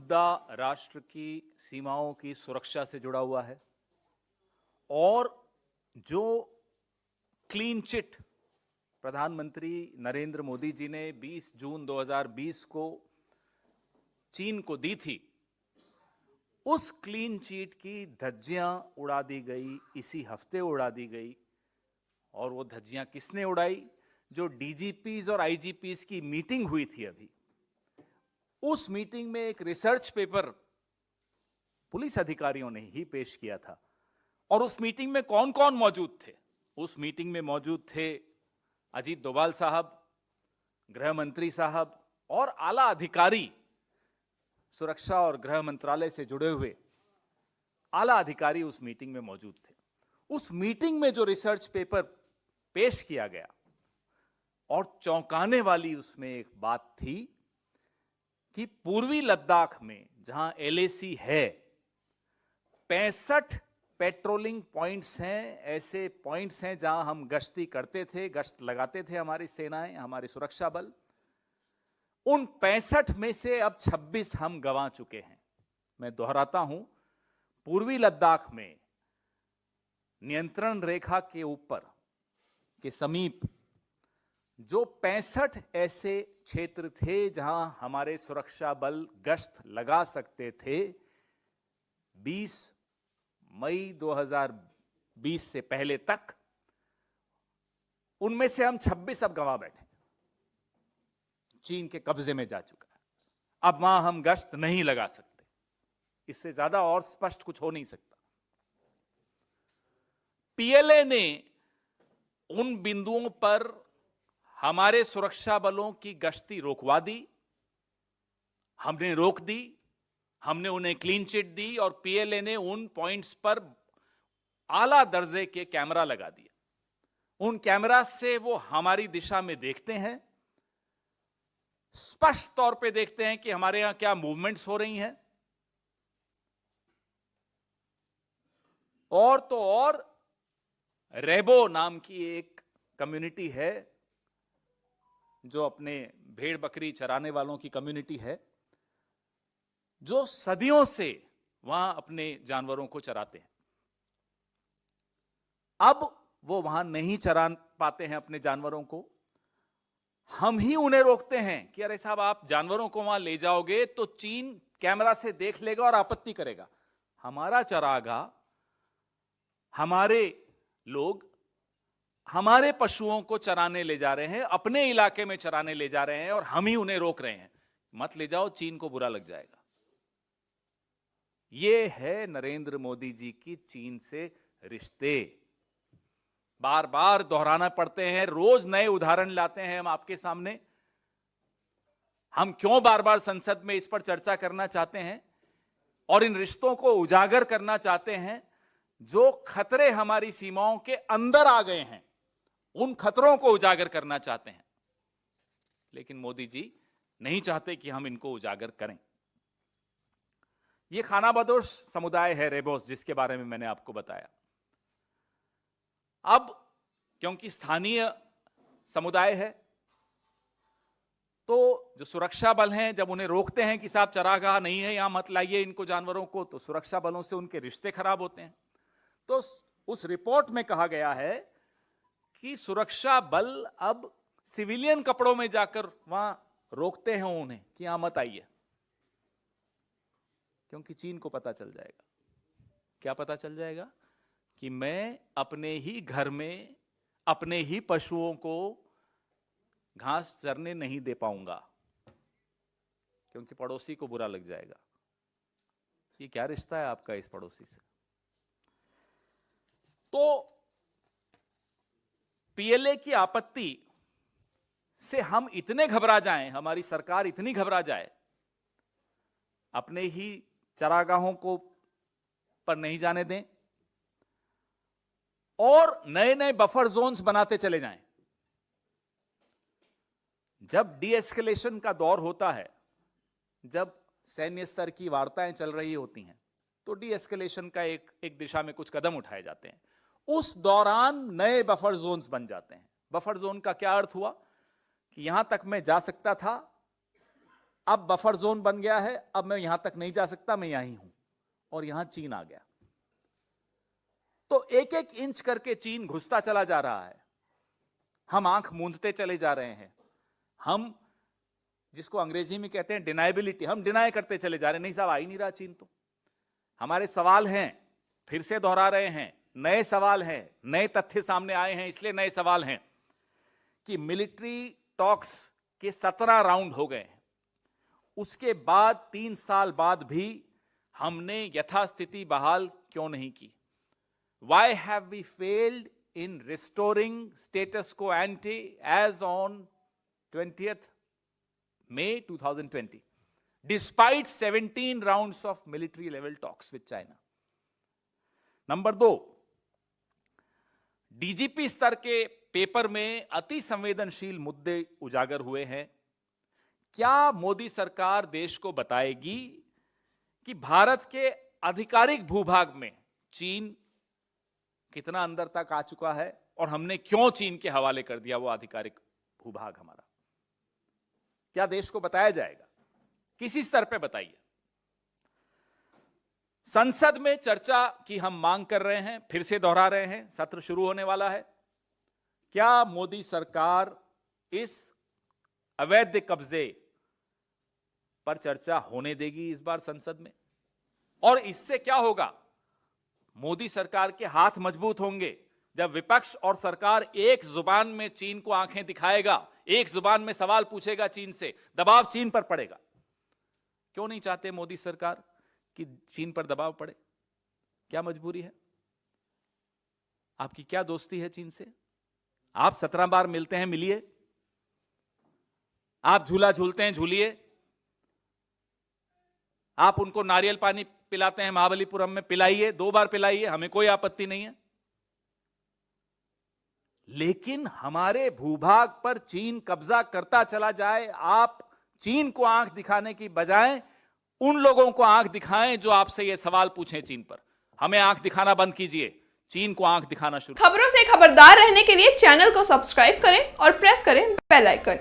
मुद्दा राष्ट्र की सीमाओं की सुरक्षा से जुड़ा हुआ है और जो क्लीन चिट प्रधानमंत्री नरेंद्र मोदी जी ने 20 जून 2020 को चीन को दी थी, उस क्लीन चिट की धज्जियां उड़ा दी गई, इसी हफ्ते उड़ा दी गई। और वो धज्जियां किसने उड़ाई? जो डीजीपीज और आईजीपीज की मीटिंग हुई थी अभी, उस मीटिंग में एक रिसर्च पेपर पुलिस अधिकारियों ने ही पेश किया था। और उस मीटिंग में कौन कौन मौजूद थे? उस मीटिंग में मौजूद थे अजीत डोभाल साहब, गृह मंत्री साहब और आला अधिकारी, सुरक्षा और गृह मंत्रालय से जुड़े हुए आला अधिकारी उस मीटिंग में मौजूद थे। उस मीटिंग में जो रिसर्च पेपर पेश किया गया और चौंकाने वाली उसमें एक बात थी कि पूर्वी लद्दाख में जहां एलएसी है, 65 पेट्रोलिंग पॉइंट्स हैं, ऐसे पॉइंट्स हैं जहां हम गश्ती करते थे, गश्त लगाते थे हमारी सेनाएं, हमारे सुरक्षा बल। उन 65 में से अब 26 हम गंवा चुके हैं। मैं दोहराता हूं, पूर्वी लद्दाख में नियंत्रण रेखा के ऊपर के समीप जो 65 ऐसे क्षेत्र थे जहां हमारे सुरक्षा बल गश्त लगा सकते थे, 20 मई 2020 से पहले तक, उनमें से हम 26 अब गंवा बैठे। चीन के कब्जे में जा चुका है। अब वहां हम गश्त नहीं लगा सकते। इससे ज्यादा और स्पष्ट कुछ हो नहीं सकता। पीएलए ने उन बिंदुओं पर हमारे सुरक्षा बलों की गश्ती रोकवा दी, हमने रोक दी, हमने उन्हें क्लीन चिट दी और पीएलए ने उन पॉइंट्स पर आला दर्जे के कैमरा लगा दिए। उन कैमरा से वो हमारी दिशा में देखते हैं, स्पष्ट तौर पे देखते हैं कि हमारे यहां क्या मूवमेंट्स हो रही हैं। और तो और रेबो नाम की एक कम्युनिटी है जो अपने भेड़ बकरी चराने वालों की कम्युनिटी है, जो सदियों से वहां अपने जानवरों को चराते हैं। अब वो वहां नहीं चरा पाते हैं अपने जानवरों को। हम ही उन्हें रोकते हैं कि अरे साहब, आप जानवरों को वहां ले जाओगे तो चीन कैमरा से देख लेगा और आपत्ति करेगा। हमारा चरागाह, हमारे लोग हमारे पशुओं को चराने ले जा रहे हैं, अपने इलाके में चराने ले जा रहे हैं और हम ही उन्हें रोक रहे हैं। मत ले जाओ, चीन को बुरा लग जाएगा। यह है नरेंद्र मोदी जी की चीन से रिश्ते। बार बार दोहराना पड़ते हैं, रोज नए उदाहरण लाते हैं हम आपके सामने। हम क्यों बार बार संसद में इस पर चर्चा करना चाहते हैं और इन रिश्तों को उजागर करना चाहते हैं? जो खतरे हमारी सीमाओं के अंदर आ गए हैं, उन खतरों को उजागर करना चाहते हैं। लेकिन मोदी जी नहीं चाहते कि हम इनको उजागर करें। यह खानाबदोश समुदाय है रेबोस, जिसके बारे में मैंने आपको बताया। अब क्योंकि स्थानीय समुदाय है, तो जो सुरक्षा बल हैं, जब उन्हें रोकते हैं कि साहब चरागाह नहीं है, यहां मत लाइए इनको जानवरों को, तो सुरक्षा बलों से उनके रिश्ते खराब होते हैं। तो उस रिपोर्ट में कहा गया है कि सुरक्षा बल अब सिविलियन कपड़ों में जाकर वहां रोकते हैं उन्हें कि यहां मत आइए, क्योंकि चीन को पता चल जाएगा। क्या पता चल जाएगा? कि मैं अपने ही घर में अपने ही पशुओं को घास चरने नहीं दे पाऊंगा, क्योंकि पड़ोसी को बुरा लग जाएगा। ये क्या रिश्ता है आपका इस पड़ोसी से? तो पीएलए की आपत्ति से हम इतने घबरा जाएं, हमारी सरकार इतनी घबरा जाए, अपने ही चरागाहों को पर नहीं जाने दें और नए नए बफर जोन्स बनाते चले जाएं। जब डीएस्केलेशन का दौर होता है, जब सैन्य स्तर की वार्ताएं चल रही होती हैं, तो डीएस्केलेशन का एक दिशा में कुछ कदम उठाए जाते हैं। उस दौरान नए बफर जोन्स बन जाते हैं। बफर जोन का क्या अर्थ हुआ? कि यहां तक मैं जा सकता था, अब बफर जोन बन गया है, अब मैं यहां तक नहीं जा सकता, मैं यहीं हूं, और यहां चीन आ गया। तो एक एक इंच करके चीन घुसता चला जा रहा है, हम आंख मूंदते चले जा रहे हैं, हम जिसको अंग्रेजी में कहते हैं डिनाइबिलिटी, हम डिनाई करते चले जा रहे हैं। नहीं साहब, आ ही नहीं रहा चीन। तो हमारे सवाल हैं, फिर से दोहरा रहे हैं, नए सवाल हैं, नए तथ्य सामने आए हैं, इसलिए नए सवाल हैं कि मिलिट्री टॉक्स के 17 राउंड हो गए हैं, उसके बाद 3 साल बाद भी हमने यथास्थिति बहाल क्यों नहीं की? Why have we failed in restoring status quo ante as on 20th May 2020, despite 17 rounds of military level talks with China? Number 2, DGP स्तर के पेपर में अति संवेदनशील मुद्दे उजागर हुए हैं। क्या मोदी सरकार देश को बताएगी कि भारत के आधिकारिक भूभाग में चीन कितना अंदर तक आ चुका है और हमने क्यों चीन के हवाले कर दिया वो आधिकारिक भूभाग हमारा? क्या देश को बताया जाएगा? किसी स्तर पे बताइए। संसद में चर्चा की हम मांग कर रहे हैं, फिर से दोहरा रहे हैं, सत्र शुरू होने वाला है। क्या मोदी सरकार इस अवैध कब्जे पर चर्चा होने देगी इस बार संसद में? और इससे क्या होगा? मोदी सरकार के हाथ मजबूत होंगे जब विपक्ष और सरकार एक जुबान में चीन को आंखें दिखाएगा, एक जुबान में सवाल पूछेगा चीन से, दबाव चीन पर पड़ेगा। क्यों नहीं चाहते मोदी सरकार कि चीन पर दबाव पड़े? क्या मजबूरी है? आपकी क्या दोस्ती है चीन से? आप 17 बार मिलते हैं, मिलिए। आप झूला झूलते हैं, झूलिए। आप उनको नारियल पानी पिलाते हैं महाबलीपुरम में, पिलाइए, 2 बार पिलाइए, हमें कोई आपत्ति नहीं है। लेकिन हमारे भूभाग पर चीन कब्जा करता चला जाए, आप चीन को आंख दिखाने की बजाय उन लोगों को आंख दिखाएं जो आपसे ये सवाल पूछें चीन पर। हमें आंख दिखाना बंद कीजिए, चीन को आंख दिखाना शुरू। खबरों से खबरदार रहने के लिए चैनल को सब्सक्राइब करें और प्रेस करें बेल आइकन।